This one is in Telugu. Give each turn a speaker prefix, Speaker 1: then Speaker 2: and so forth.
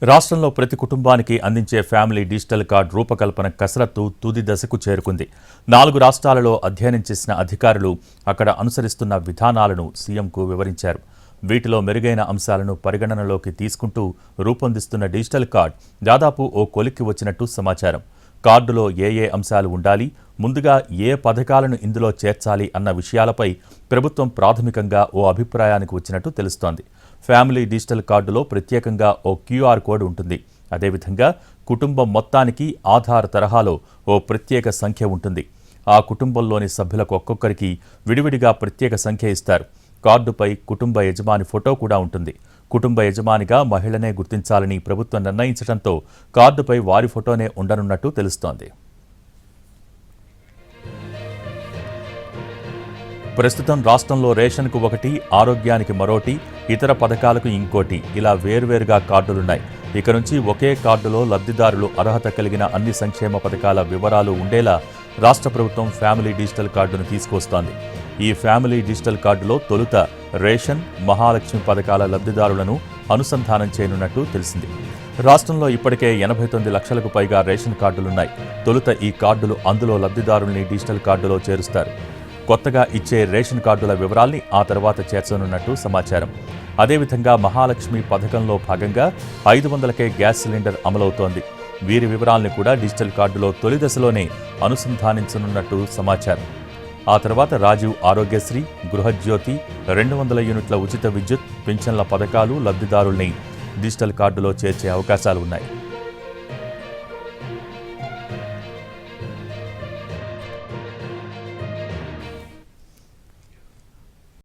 Speaker 1: రాష్ట్రంలో ప్రతి కుటుంబానికి అందించే ఫ్యామిలీ డిజిటల్ కార్డ్ రూపకల్పన కసరత్తు తుది దశకు చేరుకుంది. 4 రాష్ట్రాలలో అధ్యయనం చేసిన అధికారులు అక్కడ అనుసరిస్తున్న విధానాలను సీఎంకు వివరించారు. వీటిలో మెరుగైన అంశాలను పరిగణనలోకి తీసుకుంటూ రూపొందిస్తున్న డిజిటల్ కార్డ్ దాదాపు ఓ కొలిక్కి వచ్చినట్టు సమాచారం. కార్డులో ఏ అంశాలు ఉండాలి, ముందుగా ఏ పథకాలను ఇందులో చేర్చాలి అన్న విషయాలపై ప్రభుత్వం ప్రాథమికంగా ఓ అభిప్రాయానికి వచ్చినట్టు తెలుస్తోంది. ఫ్యామిలీ డిజిటల్ కార్డులో ప్రత్యేకంగా ఓ క్యూఆర్ కోడ్ ఉంటుంది. అదేవిధంగా కుటుంబం మొత్తానికి ఆధార్ తరహాలో ఓ ప్రత్యేక సంఖ్య ఉంటుంది. ఆ కుటుంబంలోని సభ్యులకు ఒక్కొక్కరికి విడివిడిగా ప్రత్యేక సంఖ్య ఇస్తారు. కార్డుపై కుటుంబ యజమాని ఫోటో కూడా ఉంటుంది. కుటుంబ యజమానిగా మహిళనే గుర్తించాలని ప్రభుత్వం నిర్ణయించడంతో కార్డుపై వారి ఫోటోనే ఉండనున్నట్టు తెలుస్తోంది. ప్రస్తుతం రాష్ట్రంలో రేషన్కు ఒకటి, ఆరోగ్యానికి మరోటి, ఇతర పథకాలకు ఇంకోటి, ఇలా వేర్వేరుగా కార్డులున్నాయి. ఇక నుంచి ఒకే కార్డులో లబ్ధిదారులు అర్హత కలిగిన అన్ని సంక్షేమ పథకాల వివరాలు ఉండేలా రాష్ట్ర ప్రభుత్వం ఫ్యామిలీ డిజిటల్ కార్డును తీసుకొస్తోంది. ఈ ఫ్యామిలీ డిజిటల్ కార్డులో తొలుత రేషన్, మహాలక్ష్మి పథకాల లబ్ధిదారులను అనుసంధానం చేయనున్నట్టు తెలిసింది. రాష్ట్రంలో ఇప్పటికే 89 లక్షలకు పైగా రేషన్ కార్డులున్నాయి. తొలుత ఈ కార్డులు అందులో లబ్ధిదారుల్ని డిజిటల్ కార్డులో చేరుస్తారు. కొత్తగా ఇచ్చే రేషన్ కార్డుల వివరాల్ని ఆ తర్వాత చేర్చనున్నట్టు సమాచారం. అదేవిధంగా మహాలక్ష్మి పథకంలో భాగంగా 500కే గ్యాస్ సిలిండర్ అమలవుతోంది. వీరి వివరాల్ని కూడా డిజిటల్ కార్డులో తొలి దశలోనే అనుసంధానించనున్నట్టు సమాచారం. ఆ తర్వాత రాజీవ్ ఆరోగ్యశ్రీ, గృహజ్యోతి, 200 యూనిట్ల ఉచిత విద్యుత్, పింఛన్ల పథకాలు లబ్ధిదారుల్ని డిజిటల్ కార్డులో చేర్చే అవకాశాలు ఉన్నాయి.